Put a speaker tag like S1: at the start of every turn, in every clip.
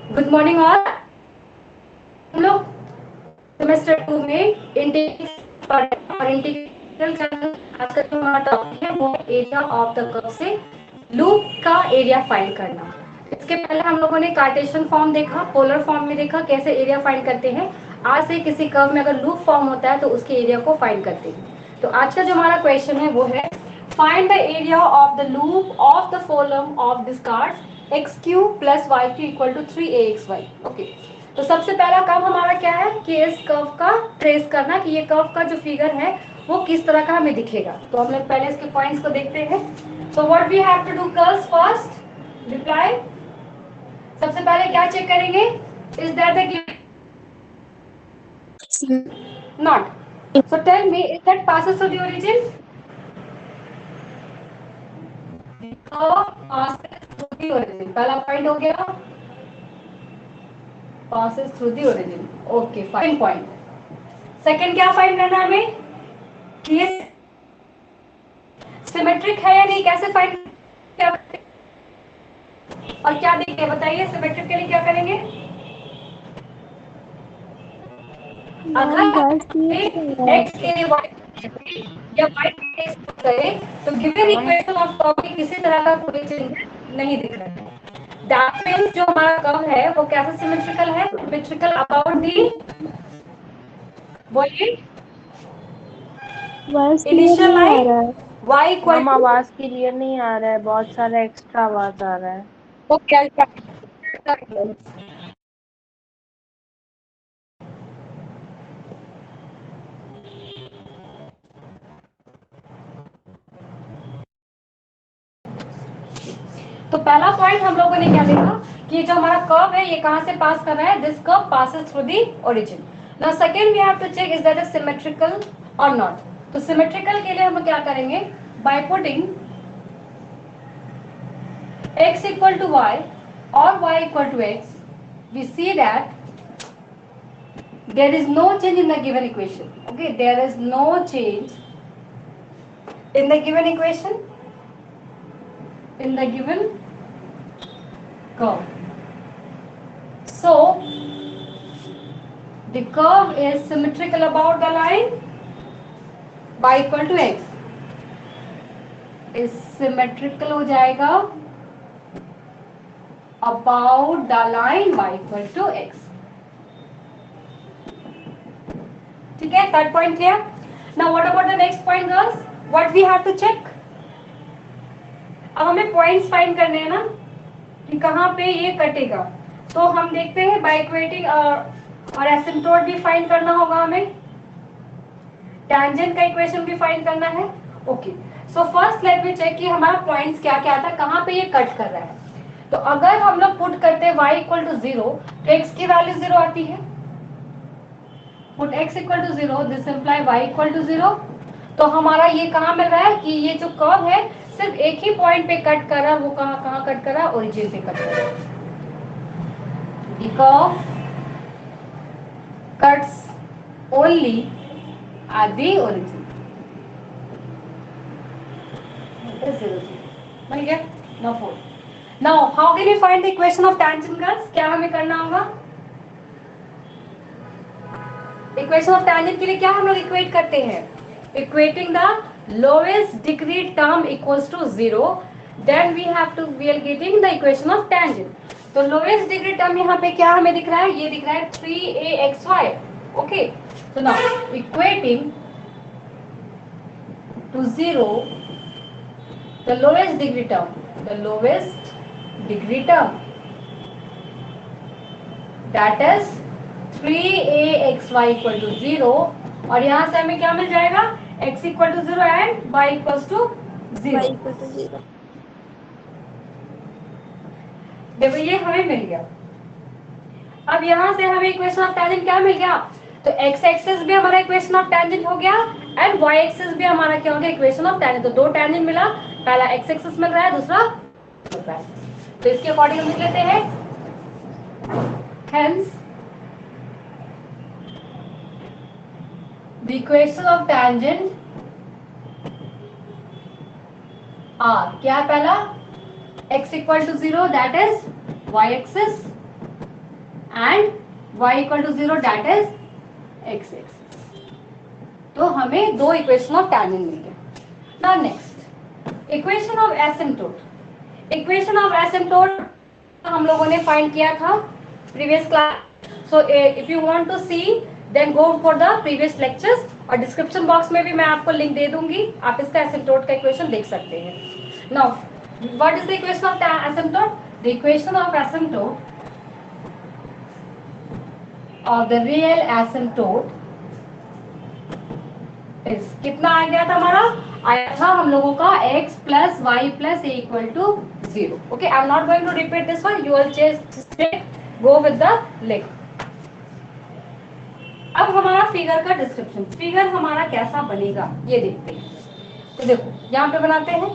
S1: Good morning all. हम लोग semester 2 में इंटीग्रल आज का जो हमारा टॉपिक है वो एरिया ऑफ द कर्व से लूप का एरिया फाइंड करना। इसके पहले हम लोगों ने कार्टेशियन फॉर्म देखा, पोलर फॉर्म में देखा कैसे एरिया फाइंड करते हैं। आज से किसी कर्व में अगर लूप फॉर्म होता है तो उसके एरिया को फाइंड करते हैं। तो आज का जो हमारा क्वेश्चन है वो है find the area of the loop of the folium of Descartes x cube plus y cube equal to 3ax y। Okay, तो सबसे पहला काम हमारा क्या है कि इस कर्व का ट्रेस करना कि ये कर्व का जो फिगर है वो किस तरह का हमें दिखेगा। तो हम लोग पहले इसके पॉइंट्स को देखते हैं। So what we have to do girls first reply. सबसे पहले क्या चेक करेंगे, is that the not. So tell me is that passes through the origin? Curve passes through the origin, पहला पॉइंट हो गया, passes through the origin। Okay, fine point. Second क्या find करना है हमें कि ये सिमेट्रिक है या नहीं, कैसे फाइंड, क्या और क्या देखिए बताइए, सिमेट्रिक के लिए क्या करेंगे।
S2: मैम
S1: अगर
S2: बस ये
S1: x के लिए y या y के लिए x करें तो गिवन इक्वेशन ऑफ कर्व में किसी तरह का कोई चेंज नहीं दिख रहा है। दैट मींस जो हमारा कर्व है वो कैसे सिमेट्रिकल है, सिमेट्रिकल अबाउट दी बोलिए
S2: वॉइस क्लियर
S1: इनिशियल
S2: नहीं आ
S1: लाइन
S2: रहा है।
S1: y equal
S3: ma'am
S1: to.
S3: आवाज क्लियर नहीं आ रहा है, बहुत सारा एक्स्ट्रा आवाज आ रहा है।
S1: ओके, तो पहला पॉइंट हम लोगों ने क्या देखा कि जो हमारा कर्व है ये कहां से पास कर रहा है, this curve passes through the origin. Now second we have to check is that symmetrical और नॉट। तो सिमेट्रिकल के लिए हम क्या करेंगे, by putting x equal to y or y equal to x, we see that there is no change in the given equation. Okay, there is no change in the given equation, in the given curve. So the curve is symmetrical about the line y equal to x, is symmetrical हो जाएगा about the line y equal to x। ठीक है, third point clear. Now what about the next point girls, what we have to check. अब हमें points find करने हैं ना कि कहाँ पे ये कटेगा। तो हम देखते हैं बाय इक्वेटिंग और एसिम्प्टोट भी फाइंड करना होगा हमें, टैंजेंट का इक्वेशन भी फाइंड करना है। Okay, so first let me check कि हमारा पॉइंट्स क्या क्या था, कहाँ पे ये कट कर रहा है। तो अगर हम लोग पुट करते हैं y इक्वल टू 0 तो x की वैल्यू 0 आती है। Put x equal to 0 this implies y equal to 0। तो हमारा ये कहाँ मिल रहा है कि ये जो कर्व है सिर्फ एक ही पॉइंट पे कट कर रहा है, वो कहाँ कहाँ कट कर रहा है, ओरिजिन पे कट कर रहा है। The curve cuts only at the origin। बन गया। Now 4। Now how can we find the equation of tangent girls? क्या हमें करना होगा, इक्वेशन ऑफ टैंजेंट के लिए क्या हम लोग इक्वेट करते हैं, equating the lowest degree term equals to 0, then we have to we are getting the equation of tangent. तो लोएस्ट डिग्री टर्म यहाँ पे क्या हमें दिख रहा है, ये दिख रहा है 3axy। Okay, so now equating to 0 the lowest degree term, the lowest degree term that is 3axy equal to 0। और यहाँ से हमें क्या मिल जाएगा, x equal to 0 and y equals to 0। देखो ये हमें मिल गया। अब यहाँ से हमें इक्वेशन ऑफ टैंजेंट क्या मिल गया, तो x एक्सिस भी हमारा इक्वेशन ऑफ टैंजेंट हो गया एंड y एक्सिस भी हमारा क्या हो गया, इक्वेशन ऑफ टैंजेंट। तो दो टैंजेंट मिला, पहला x एक्सिस मिल रहा है, दूसरा मिल रहा है। तो इसके अकॉर्डिंग हम लिख लेते हैं, hence the equation of tangent are क्या है, पहला x equal to 0 that is y axis and y equal to 0 that is x axis. तो हमें दो इक्वेशन ऑफ टैंजेंट मिल गया। Now next equation of asymptote. Equation of asymptote हम लोगों ने फाइंड किया था previous class. So if you want to see then go for the previous lectures, और डिस्क्रिप्शन बॉक्स में भी मैं आपको लिंक दे दूंगी, आप इसका एसिम्पटोट का इक्वेशन देख सकते हैं। Now what is the equation of asymptote? The equation of asymptote of the real asymptote is, कितना आ गया था हमारा? आया था हम लोगों का x plus y plus a equal to 0। Okay, I am not going to repeat this one, you will just go with the link. अब हमारा फिगर का डिस्क्रिप्शन, फिगर हमारा कैसा बनेगा ये देखते हैं। तो देखो यहाँ पे बनाते हैं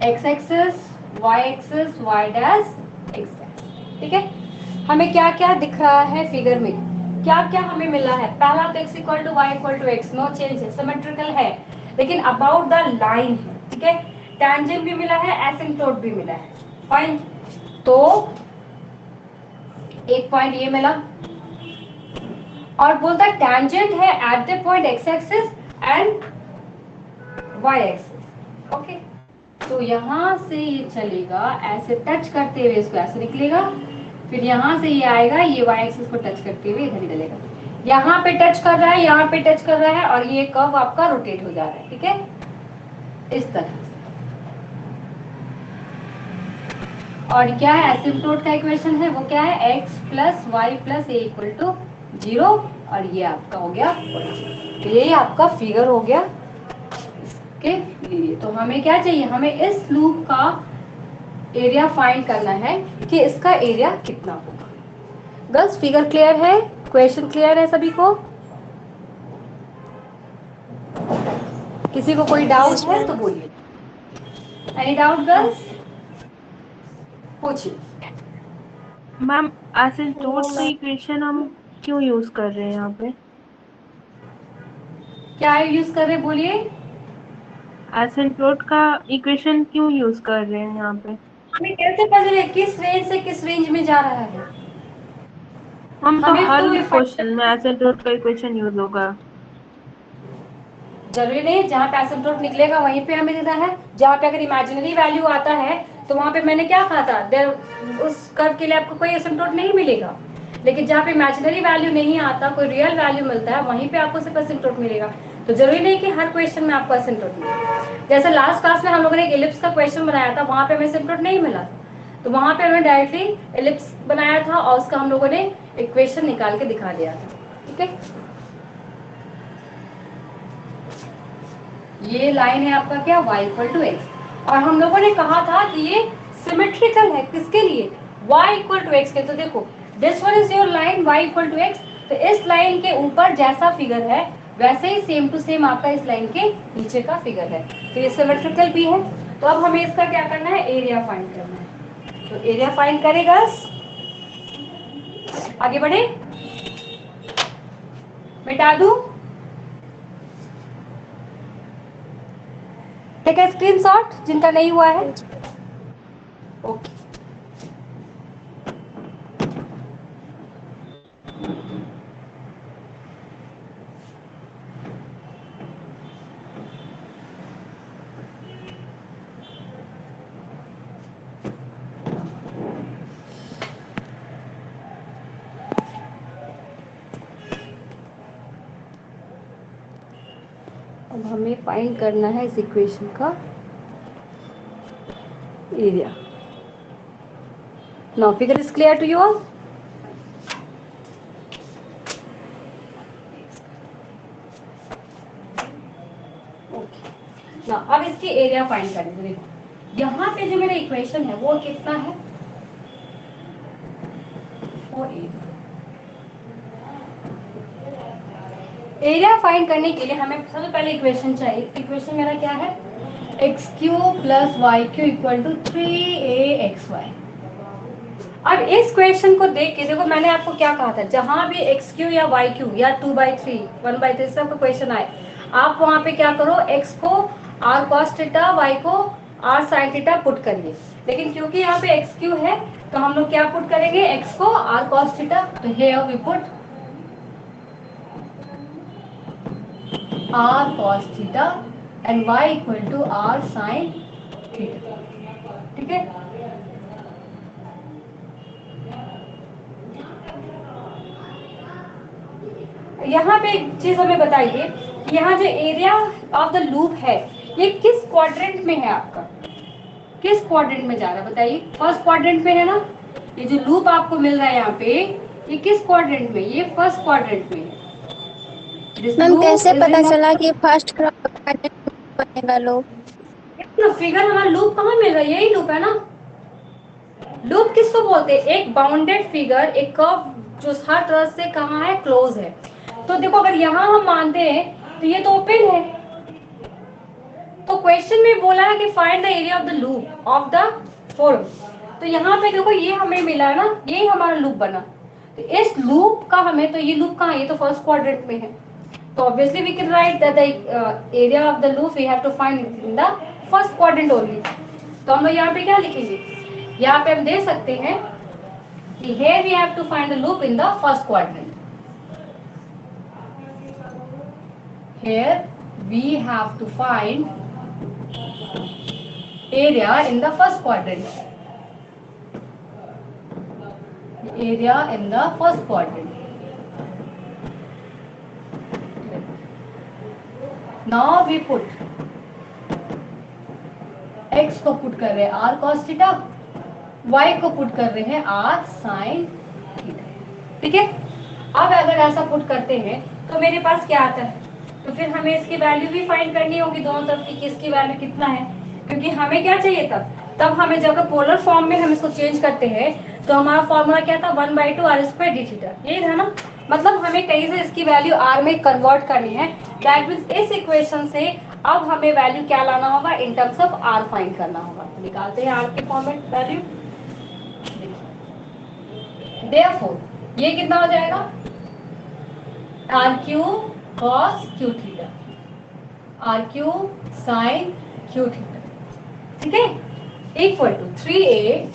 S1: x axis, y axis, y dash, x dash. ठीक है, हमें क्या क्या दिख रहा है फिगर में, क्या क्या हमें मिला है? पहला तो x equal to y equal to x, no change है, सिमेट्रिकल है, लेकिन अबाउट द लाइन है। ठीक है, टैंजेंट भी मिला है, एसिम्पटोट भी मिला है। फाइन, तो एक पॉइंट ये मिला, और बोलता है टैंजेंट है at the point x axis and y axis. Okay, तो यहां से ये चलेगा ऐसे टच करते हुए, इसको ऐसे निकलेगा, फिर यहां से ये आएगा, ये y एक्सिस को टच करते हुए इधर ही डलेगा। यहाँ पे टच कर रहा है, यहाँ पे टच कर रहा है, और ये कर्व आपका रोटेट हो जा रहा है। ठीक है, इस तरह से। और क्या है एसिम्पटोट का इक्वेशन है, वो क्या है? x plus y plus a equal to 0, और ये आपका हो गया, तो ये आपका फिगर हो गया इसके लिए। तो हमें क्या चाहिए? हमें इस लूप का एरिया फाइंड करना है कि इसका एरिया कितना होगा। गर्ल्स फिगर क्लियर है? क्वेश्चन क्लियर है सभी को? किसी को कोई डाउट है तो बोलिए। Any doubt girls? पूछिए।
S3: मैम एसिम्पटोट का इक्वेशन हम क्यों यूज कर रहे हैं यहाँ पे?
S1: क्या यूज कर रहे बोलिए।
S3: एसिम्पटोट का इक्वेशन क्यों यूज कर रहे हैं यहाँ पे?
S1: हमें कैसे पता चले किस रेंज से किस रेंज में जा रहा है?
S3: हम तो
S1: हमें
S3: हर
S1: तो
S3: क्वेश्चन में एसिम्पटोट का इक्वेशन यूज होगा।
S1: जरूरी नहीं जहाँ पे एसिम्पटोट निकलेगा वहीं पे हमें देना है। जहाँ पे अगर इमेजिनरी वैल्यू आता है तो वहाँ पे मैंने क्या कहा था, देर उस कर्व के लिए आपको कोई एसिम्पटोट नहीं मिलेगा। लेकिन जहाँ पे इमेजिनरी वैल्यू नहीं आता, कोई रियल वैल्यू मिलता है, वहीं पे आपको सिर्फ एसिम्पटोट मिलेगा। तो जरूरी नहीं कि हर क्वेश्चन में आपको एसिम्पटोट मिले। जैसे लास्ट क्लास में हम लोगों ने एक एलिप्स का क्वेश्चन बनाया था, वहाँ पे हमें एसिम्पटोट नहीं मिला था, तो वहाँ पे हमने डायरेक्टली एलिप्स बनाया था और उसका हम लोगों ने इक्वेशन निकाल के दिखा दिया था। ठीक है, ये लाइन है आपका क्या, y इक्वल टू एक्स, और हम लोगों ने कहा था कि ये सिमेट्रिकल है, किसके लिए? y इक्वल टू एक्स के। तो देखो this one is your line y equal to x, तो इस लाइन के ऊपर जैसा फिगर है वैसे ही सेम टू सेम आपका इस लाइन के नीचे का फिगर है, तो ये सिमेट्रिकल भी है। तो अब हमें इसका क्या करना है? एरिया फाइंड करना है। तो एरिया फाइंड करेगा, आगे बढ़े, मिटा दूं, टेक अ स्क्रीनशॉट जिनका नहीं हुआ है। ओके, अब हमें फाइंड करना है इस इक्वेशन का area. Now figure is clear to you all? Okay, now अब इसकी एरिया फाइंड करनी है। देखो यहाँ पे जो मेरा इक्वेशन है वो कितना है? 4a। एरिया फाइंड करने के लिए हमें सबसे पहले इक्वेशन चाहिए। इक्वेशन मेरा क्या है? X cube plus y cube equal to 3axy। अब इस क्वेश्चन को देख के देखो, मैंने आपको क्या कहा था, जहां भी एक्स क्यू या वाई क्यू या 2/3 1/3 सब क्वेश्चन आए, आप वहां पे क्या करो, एक्स को r cos थीटा, वाई को r sin थीटा पुट करिए, लेकिन क्योंकि यहाँ पे एक्स क्यू है तो हम लोग क्या पुट करेंगे, x को r cos थीटा, तो here we put r cos theta and y equal to r sin theta. ठीक है, यहाँ पे एक चीज हमें बताइए, यहाँ जो एरिया ऑफ द लूप है ये किस क्वाड्रेंट में है आपका, किस क्वाड्रेंट में जा रहा है बताइए, फर्स्ट क्वाड्रेंट में है ना, ये जो लूप आपको मिल रहा है यहाँ पे ये किस क्वाड्रेंट में, ये फर्स्ट क्वाड्रेंट में है।
S2: मैम कैसे पता चला कि फर्स्ट क्वाड्रेंट बनेगा लूप?
S1: फिगर हमारा लूप कहाँ मिल रहा है, यही लूप है ना। लूप किसको बोलते हैं, एक बाउंडेड फिगर, एक कर्व जो हर तरह से कहाँ है, क्लोज है। तो देखो अगर यहाँ हम मानते हैं तो ये तो ओपन है, तो क्वेश्चन में बोला है कि find the area of the loop of the forum, तो यहाँ पे देखो ये हमें मिला ना, ये हमारा लूप बना, तो इस लूप का हमें, तो ये लूप कहाँ है, ये तो फर्स्ट क्वाड्रेंट में है, तो obviously we can write that the area of the loop we have to find in the first quadrant only. तो हम लोग यहाँ पे क्या लिखेंगे, यहाँ पे हम दे सकते हैं कि here we have to find the loop in the first quadrant. Here we have to find area in the first quadrant. Area in the first quadrant. Now we put x को पुट कर रहे हैं r cos theta, y को put कर रहे हैं r sin theta. ठीक है, अब अगर ऐसा पुट करते हैं तो मेरे पास क्या आता है, तो फिर हमें इसकी वैल्यू भी फाइंड करनी होगी दोनों तरफ की, किसकी वैल्यू कितना है, क्योंकि हमें क्या चाहिए तब हमें जब पोलर फॉर्म में हम इसको चेंज करते हैं तो हमारा फॉर्मूला क्या था, 1/2 r स्क्वायर डी थीटा, यही था ना। मतलब हमें कहीं से इसकी वैल्यू r में कन्वर्ट करनी है, दैट मींस इस इक्वेशन से अब हमें वैल्यू क्या लाना होगा, in terms of r find करना होगा। तो निकालते हैं r के फॉर्म में वैल्यू, देयरफॉर ये कितना हो जाएगा, r cube cos cube theta, r cube sin cube theta, ठीक है, equal to 3a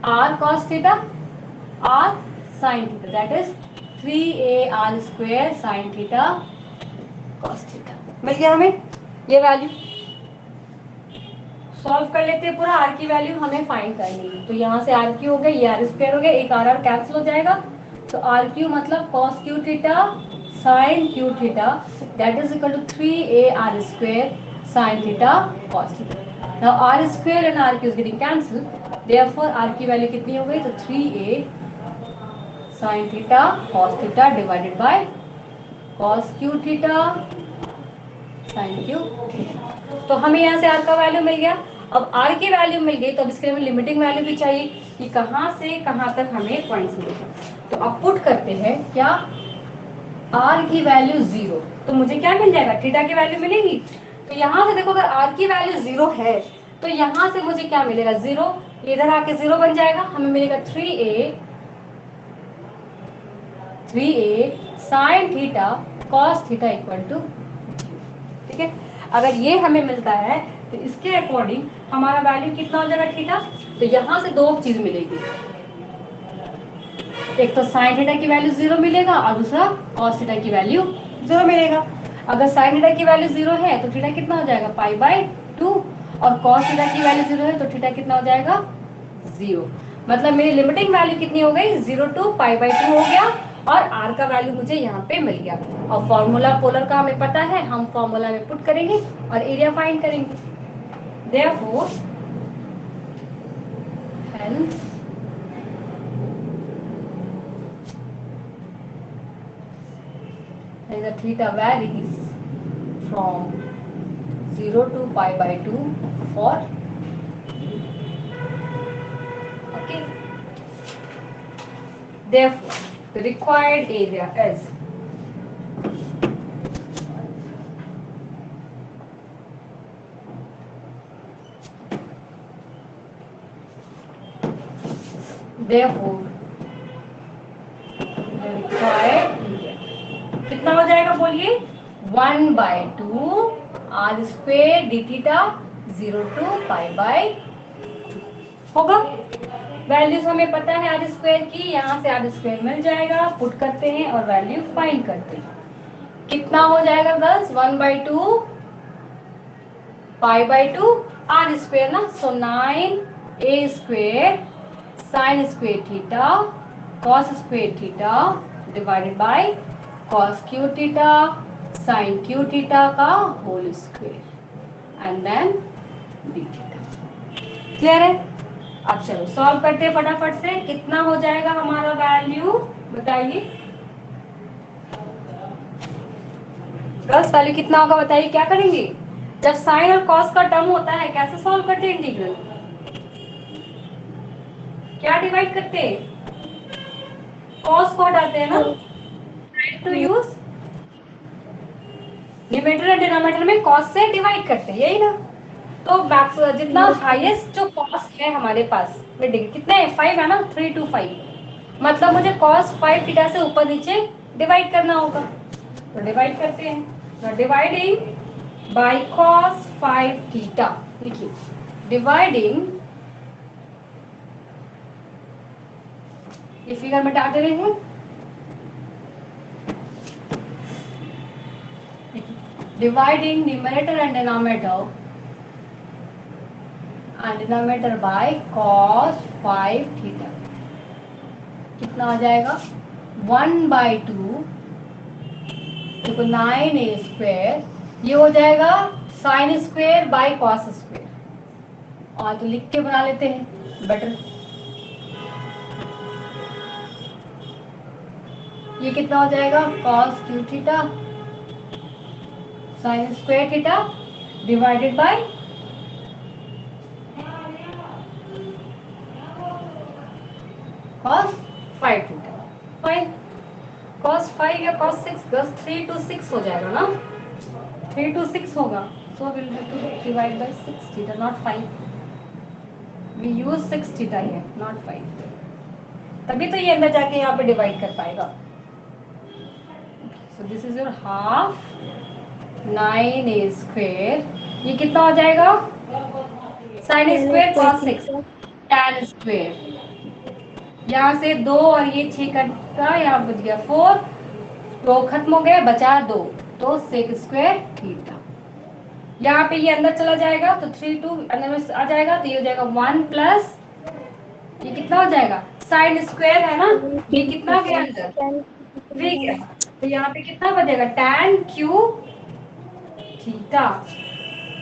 S1: r cos theta r sin theta, that is 3a r square sign theta cos theta. मिल गया हमें ये वैल्यू। सॉल्व कर लेते हैं, पूरा आर की वैल्यू हमें फाइंड करनी है, तो यहाँ से आर क्यू हो गया, ये आर स्क्वायर हो गया, एक आर आर कैंसिल हो जाएगा, तो आर क्यू मतलब cos cube theta sine cube theta, that is equal to 3a r square sign theta cos theta. Now r square and r cube is getting cancel, therefore r की value कितनी हो गई, तो 3a sine theta cos theta divided by cos cube theta sine cube theta. तो हमें यहाँ से are का वैल्यू मिल गया। अब आर की वैल्यू मिल गई तो अब इसके लिए लिमिटिंग वैल्यू भी चाहिए कि कहाँ से कहाँ तक हमें पॉइंट्स मिलेगा। तो अब पुट करते हैं क्या, आर की वैल्यू 0, तो मुझे क्या मिल जाएगा, थीटा की वैल्यू मिलेगी। तो यहाँ से देखो अगर आर की वैल्यू 0 है तो यहाँ से मुझे क्या मिलेगा, 0, इधर आके 0 बन जाएगा, हमें मिलेगा 3a sine theta cos theta equal to, ठीक है। अगर ये हमें मिलता है तो इसके अकॉर्डिंग हमारा वैल्यू कितना हो जाएगा थीटा, तो यहाँ से दो चीज मिलेगी, एक तो साइन थीटा की वैल्यू 0 मिलेगा और दूसरा कॉस थीटा की वैल्यू 0 मिलेगा। अगर साइन थीटा की वैल्यू 0 है तो थीटा कितना हो जाएगा π/2, और कॉस थीटा की वैल्यू 0 है तो थीटा कितना हो जाएगा 0। मतलब मेरी लिमिटिंग वैल्यू कितनी हो गई, 0 to π/2 हो गया, और r का वैल्यू मुझे यहाँ पे मिल गया। और फॉर्मूला पोलर का हमें पता है, हम फॉर्मूला में पुट करेंगे और एरिया फाइंड करेंगे। Therefore hence the theta varies from 0 to π/2 for, okay, therefore the required area is therefore the required area कितना हो जाएगा बोलिए, 1/2 r square d theta 0 to pi by होगा। वैल्यूज हमें पता है आर स्क्वेयर की, यहाँ से आर स्क्वेयर मिल जाएगा, पुट करते हैं और वैल्यू फाइंड करते हैं। कितना हो जाएगा girls? 1/2 pi by 2 r square ना, so 9a square sine square theta cos square theta divided by cos cube theta sine cube theta का whole square and then d theta. Clear है? अब चलो सॉल्व करते हैं फटाफट से। कितना हो जाएगा हमारा वैल्यू बताइए गर्ल्स? वैल्यू कितना होगा बताइए? क्या करेंगे जब साइन और कॉस का टर्म होता है? कैसे सॉल्व करते हैं इंटीग्रल? क्या डिवाइड करते हैं? कॉस को हटाते हैं ना, to use numerator and denominator में कॉस से डिवाइड करते हैं, यही ना। तो मैक्स जितना हाईएस्ट जो कॉस है हमारे पास में डिग्री कितना है? 5 है ना, 3 to 5, मतलब मुझे cos 5 थीटा से ऊपर नीचे डिवाइड करना होगा, तो डिवाइड करते हैं। डिवाइडिंग बाय cos 5 थीटा, देखिए डिवाइडिंग, ये फिगर में डाल दे रहे हैं, dividing numerator and denominator by cos 5 theta, कितना आ जाएगा? 1/2 देखो 9a स्क्वेयर, ये हो जाएगा sine square by cos square, और तो लिख के बना लेते हैं बेटर। ये कितना हो जाएगा? Cos cube theta sign square theta divided bye cos 5 theta. Fine, cos 5 या cos 6 बस 3 to 6 हो जाएगा ना, 3 to 6 होगा, so we'll have to divide by 6 theta not 5, we use 6 theta here not 5, तभी तो ये अंदर जाके यहाँ पे डिवाइड कर पाएगा। so this is your half 9a square, ये कितना हो जाएगा? sin square cos 6 tan square, यहाँ से 2 और ये 6 कटा, यहाँ बच गया 4, तो खत्म हो गया, बचा 2, तो sec स्क्वायर थीटा। यहाँ पे ये अंदर चला जाएगा तो 3 2 अंदर में आ जाएगा, तो ये हो जाएगा 1 प्लस ये कितना हो जाएगा? साइन स्क्वायर है ना, ये कितना गया अंदर? 3 गया, तो यहाँ पे कितना बचेगा? tan cube theta,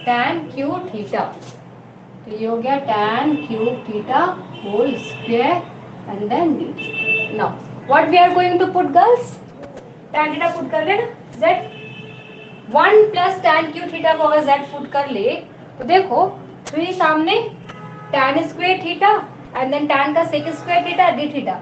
S1: tan cube theta, तो ये हो गया tan cube theta whole square and then d. Now what we are going to put girls? tan theta put कर ले ना, z 1 plus tan q theta को अगर z put कर ले तो देखो 3 सामने tan square theta and then tan का sec square theta d theta,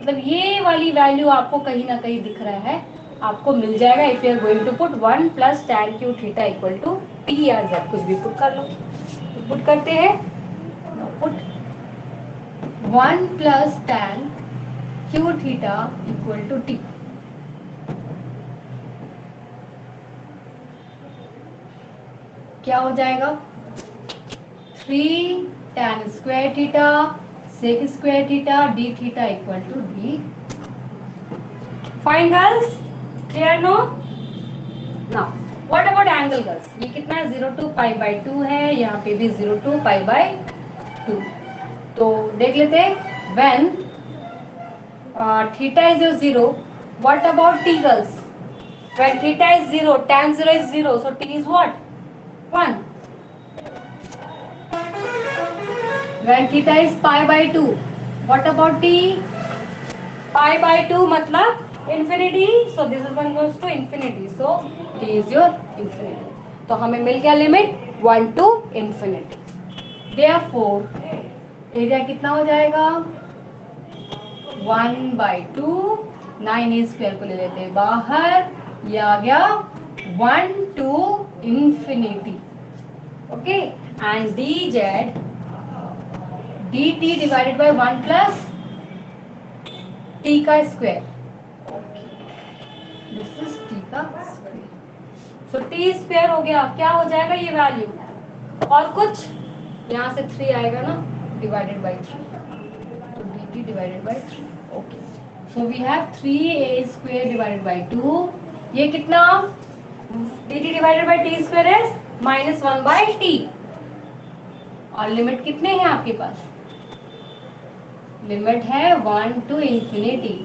S1: मतलब ये वाली वैल्यू आपको कहीं ना कहीं दिख रहा है, आपको मिल जाएगा। if you are going to put 1 plus tan q theta equal to t या z, कुछ भी पुट कर लो, तो पुट करते हैं, put 1 plus tan q theta equal to t, क्या हो जाएगा? 3 tan square theta sec square theta d theta equal to d। Fine girls, clear no? Now what about angle girls? ये कितना है? 0 to pi by 2 है, यहाँ पे भी 0 to pi by 2, तो देख लेते हैं। when theta is 0, what about t girls? when theta is 0, tan 0 is 0, so t is what? 1. when theta is pi by 2, what about t? pi by 2 मतलब infinity, so this is one goes to infinity, so t is your infinity, तो हमें मिल गया limit 1 to infinity। therefore area कितना हो जाएगा? 1/2, 9a square को ले लेते हैं बाहर, ये आ गया 1 to infinity, okay, and dz dt divided by 1 plus t का स्क्वायर, दिस इज t का स्क्वायर। सो टी स्क्वायर हो गया, क्या हो जाएगा ये वैल्यू, और कुछ यहाँ से 3 आएगा ना, डिवाइडेड बाई 3, तो dt divided by 3। Okay, so we have 3a square divided by 2, ये कितना, dt divided by t square है -1 बाई टी, और लिमिट कितने हैं आपके पास, लिमिट है 1 to infinity,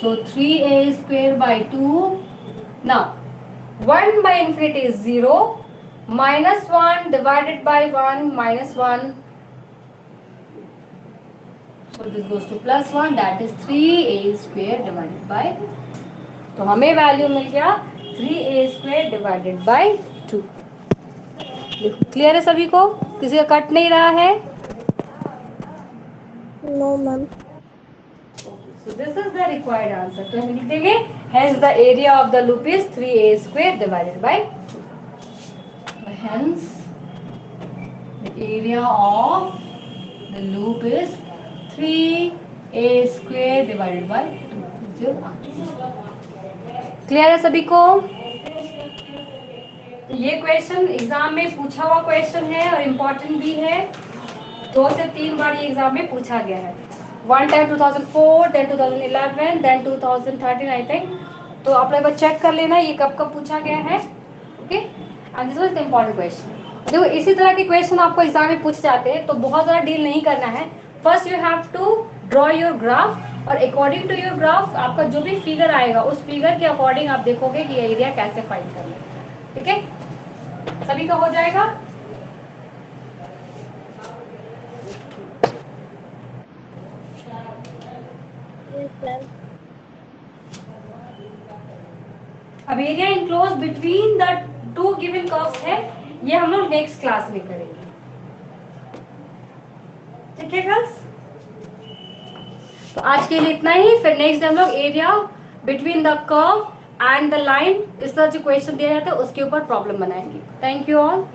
S1: so 3a square by 2, now 1 by infinity is 0, -1 divided by 1 -1, so this goes to +1, that is 3a square divided by, तो हमें value मिल गया 3a square divided by 2। Clear है सभी को, किसी का कट नहीं रहा है?
S2: No ma'am.
S1: So this is the required answer. तो हम लिख देंगे hence the area of the loop is 3a square divided by 2. Hence the area of the loop is 3a square divided by 2. Clear है सभी को? ये question exam में पूछा हुआ क्वेश्चन है और इम्पोर्टेंट भी है, 2 से 3 बार ये एग्जाम में पूछा गया है, one time 2004, then 2011, then 2013 I think. तो आप लोग चेक कर लेना ये कब कब पूछा गया है। Okay, and this was the important question. देखो इसी तरह के क्वेश्चन आपको एग्जाम में पूछ जाते हैं, तो बहुत ज़्यादा डील नहीं करना है। First you have to draw your graph, और अकॉर्डिंग टू योर ग्राफ आपका जो भी फिगर आएगा उस फिगर के अकॉर्डिंग आप देखोगे कि ये एरिया कैसे फाइंड करना है। ठीक है, सभी का हो जाएगा। अब area enclose between the two given curves है, ये हम लोग नेक्स्ट क्लास में करेंगे। ठीक है गर्ल्स, तो आज के लिए इतना ही। फिर नेक्स्ट हम लोग area between the curve and the line, इस तरह जो क्वेश्चन दिया जाता है उसके ऊपर प्रॉब्लम बनाएंगे। Thank you all.